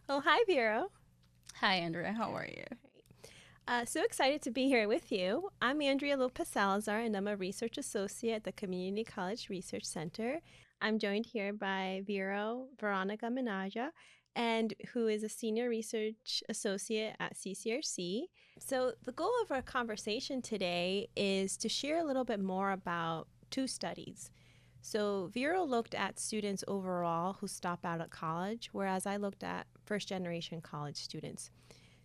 Oh, hi, Vero. Hi, Andrea. How are you? So excited to be here with you. I'm Andrea Lopez Salazar, and I'm a research associate at the Community College Research Center. I'm joined here by Veronica Minaya, and who is a senior research associate at CCRC. So the goal of our conversation today is to share a little bit more about two studies. So Vero looked at students overall who stop out at college, whereas I looked at first generation college students.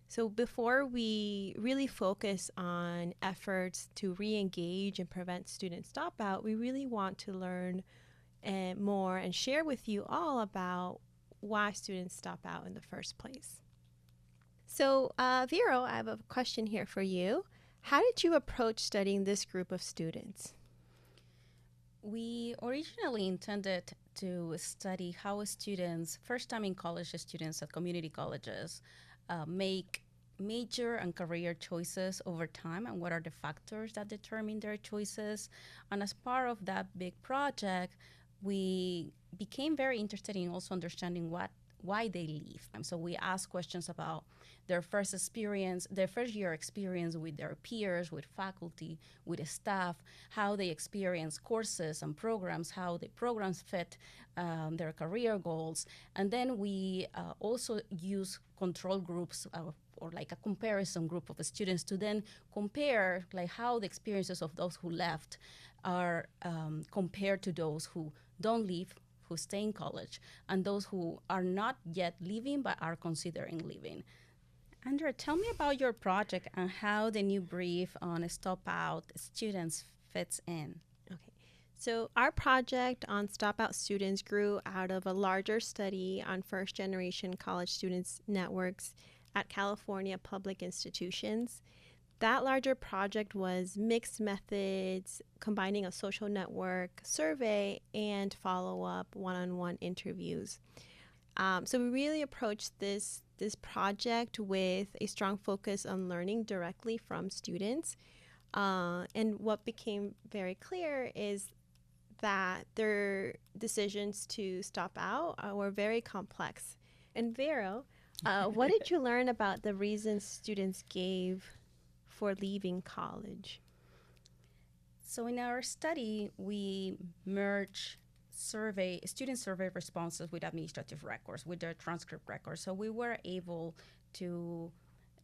So before we really focus on efforts to re-engage and prevent student dropout, we really want to learn more and share with you all about why students stop out in the first place. So, Vero, I have a question here for you. How did you approach studying this group of students? We originally intended to study how students, first time in college students at community colleges, make major and career choices over time and what are the factors that determine their choices. And as part of that big project, we became very interested in also understanding why they leave. And so we asked questions about their first experience, their first year experience with their peers, with faculty, with the staff, how they experience courses and programs, how the programs fit their career goals. And then we also use control groups or like a comparison group of students to then compare like how the experiences of those who left are compared to those who don't leave, who stay in college, and those who are not yet leaving but are considering leaving. Andrea, tell me about your project and how the new brief on stop out students fits in. Okay. So, our project on Stop Out Students grew out of a larger study on first generation college students networks at California public institutions. That larger project was mixed methods, combining a social network survey and follow up one on one interviews. So we really approached this project with a strong focus on learning directly from students. And what became very clear is that their decisions to stop out were very complex. And Vero, what did you learn about the reasons students gave for leaving college? So in our study, we merge student survey responses with administrative records, with their transcript records. So we were able to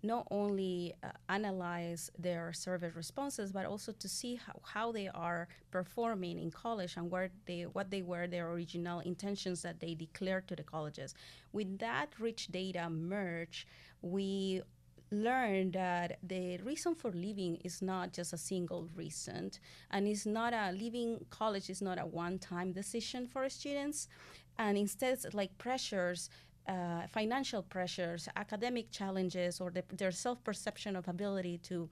not only analyze their survey responses, but also to see how they are performing in college and what they were their original intentions that they declared to the colleges. With that rich data merge, we learned that the reason for leaving is not just a single reason, and it's not a leaving college is not a one-time decision for students, and instead it's like pressures, financial pressures, academic challenges, or their self-perception of ability to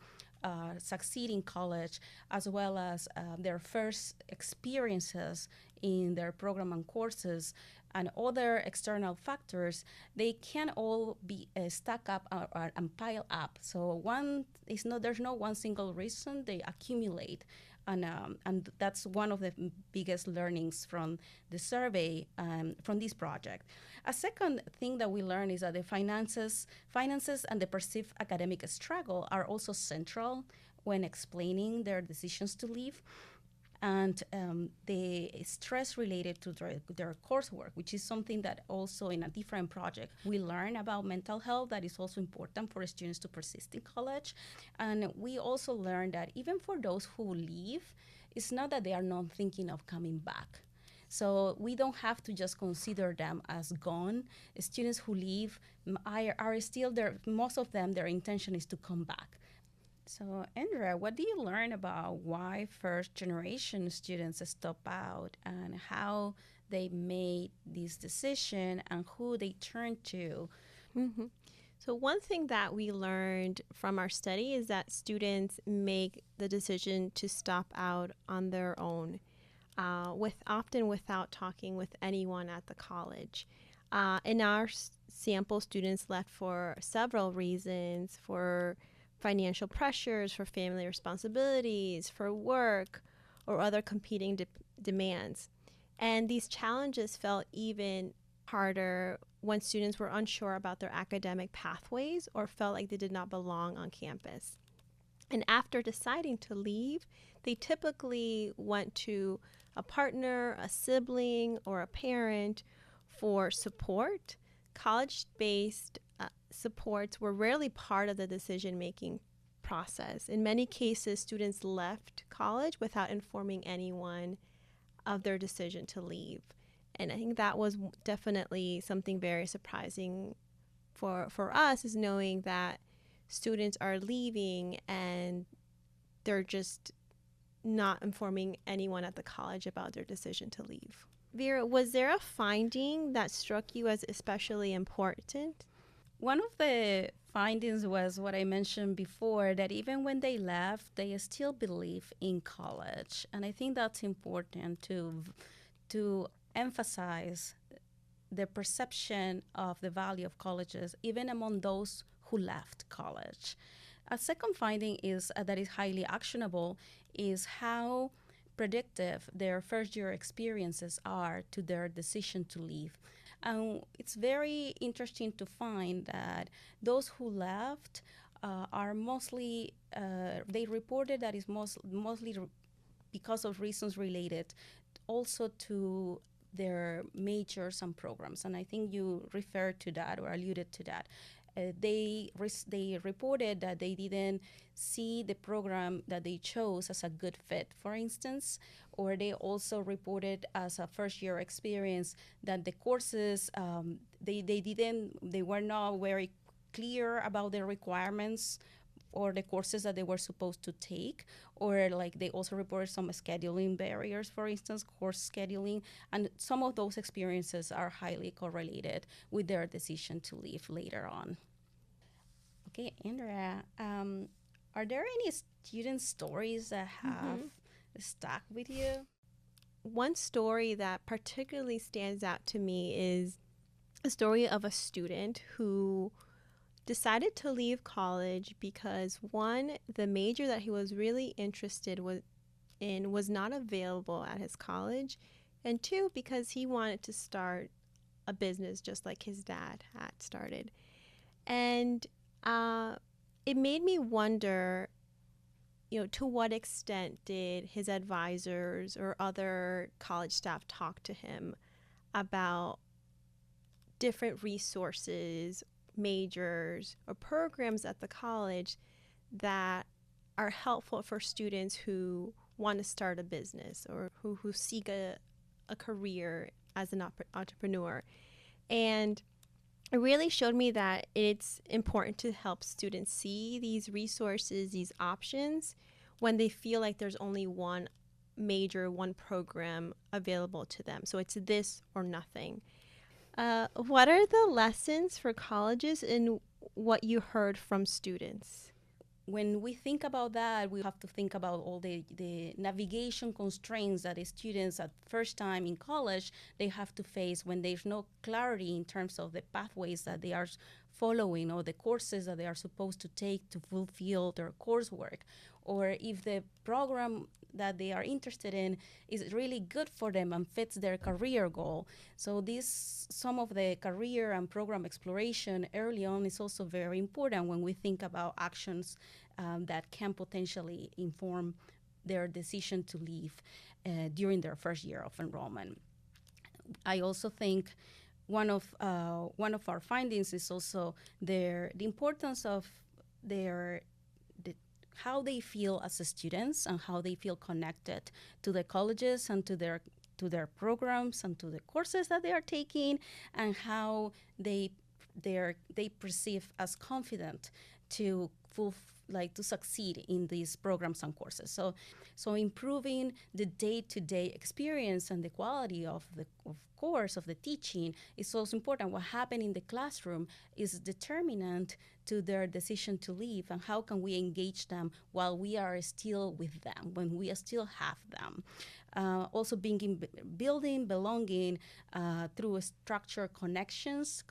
succeed in college, as well as their first experiences in their program and courses, and other external factors, they can all be stack up and pile up. So there's no one single reason, they accumulate. And that's one of the biggest learnings from the survey, from this project. A second thing that we learned is that the finances and the perceived academic struggle are also central when explaining their decisions to leave, and the stress related to their coursework, which is something that also in a different project we learn about mental health that is also important for students to persist in college. And we also learn that even for those who leave, it's not that they are not thinking of coming back. So we don't have to just consider them as gone. Students who leave are still there. Most of them, their intention is to come back. So, Andrea, what do you learn about why first generation students stop out and how they made this decision and who they turn to? Mm-hmm. So, one thing that we learned from our study is that students make the decision to stop out on their own, often without talking with anyone at the college. In our sample, students left for several reasons: for financial pressures, for family responsibilities, for work, or other competing demands. And these challenges felt even harder when students were unsure about their academic pathways or felt like they did not belong on campus. And after deciding to leave, they typically went to a partner, a sibling, or a parent for support. College based supports were rarely part of the decision making process. In many cases, students left college without informing anyone of their decision to leave. And I think that was definitely something very surprising for us, is knowing that students are leaving and they're just not informing anyone at the college about their decision to leave. Vera, was there a finding that struck you as especially important? One of the findings was what I mentioned before, that even when they left, they still believe in college. And I think that's important to emphasize the perception of the value of colleges, even among those who left college. A second finding is that is highly actionable is how predictive their first year experiences are to their decision to leave. And it's very interesting to find that those who left are mostly, they reported that it's mostly because of reasons related also to their majors and programs. And I think you referred to that or alluded to that. They reported that they didn't see the program that they chose as a good fit, for instance, or they also reported as a first year experience that the courses they were not very clear about the requirements or the courses that they were supposed to take, or like they also reported some scheduling barriers, for instance, course scheduling, and some of those experiences are highly correlated with their decision to leave later on. Okay, Andrea, are there any student stories that have stuck with you? One story that particularly stands out to me is a story of a student who decided to leave college because, one, the major that he was really interested in was not available at his college, and two, because he wanted to start a business just like his dad had started. And it made me wonder, to what extent did his advisors or other college staff talk to him about different resources, majors, or programs at the college that are helpful for students who want to start a business or who seek a career as an entrepreneur. And it really showed me that it's important to help students see these resources, these options, when they feel like there's only one major, one program available to them. So it's this or nothing. What are the lessons for colleges in what you heard from students? When we think about that, we have to think about all the navigation constraints that the students at first time in college, they have to face when there's no clarity in terms of the pathways that they are following or the courses that they are supposed to take to fulfill their coursework. Or if the program that they are interested in is really good for them and fits their career goal. So some of the career and program exploration early on is also very important when we think about actions that can potentially inform their decision to leave during their first year of enrollment. I also think one of our findings is also the importance of how they feel as students and how they feel connected to the colleges and to their programs and to the courses that they are taking, and how they perceive as confident to succeed in these programs and courses. So improving the day-to-day experience and the quality of the course of the teaching is also important. What happened in the classroom is determinant to their decision to leave, and how can we engage them while we are still with them, when we still have them. Also building belonging through structured connections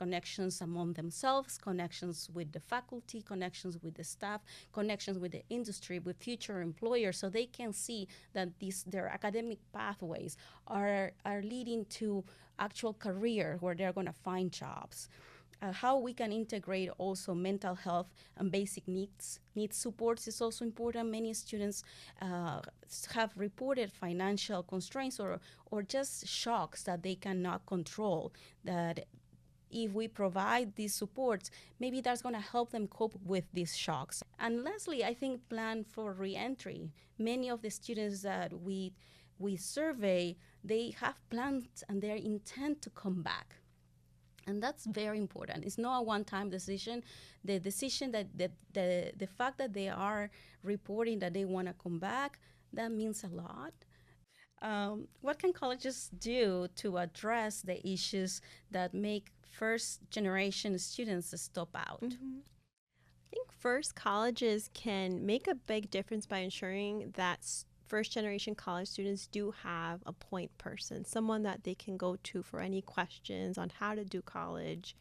among themselves, connections with the faculty, connections with the staff, connections with the industry, with future employers, so they can see that their academic pathways are leading to actual career where they're going to find jobs. How we can integrate also mental health and basic needs supports is also important. Many students have reported financial constraints or just shocks that they cannot control, that if we provide these supports, maybe that's going to help them cope with these shocks. And lastly, I think plan for reentry. Many of the students that we survey, they have plans and they intend to come back. And that's very important. It's not a one-time decision. The decision the fact that they are reporting that they want to come back, that means a lot. What can colleges do to address the issues that make first generation students stop out? Mm-hmm. I think first, colleges can make a big difference by ensuring that first generation college students do have a point person, someone that they can go to for any questions on how to do college.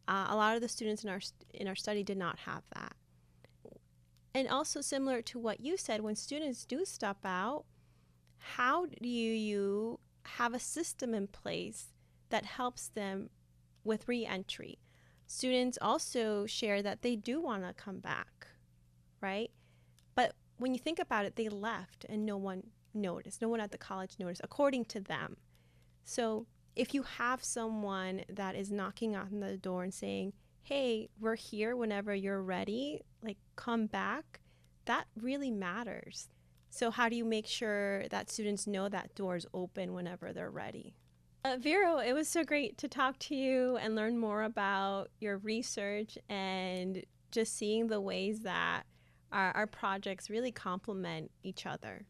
A lot of the students in our study did not have that. And also similar to what you said, when students do stop out, how do you have a system in place that helps them with reentry? Students also share that they do want to come back, right? But when you think about it, they left and no one noticed. No one at the college noticed, according to them. So if you have someone that is knocking on the door and saying, hey, we're here whenever you're ready, like come back, that really matters. So how do you make sure that students know that door is open whenever they're ready? Vero, it was so great to talk to you and learn more about your research and just seeing the ways that our projects really complement each other.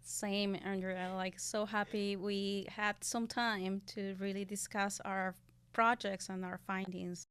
Same, Andrea. Like, so happy we had some time to really discuss our projects and our findings.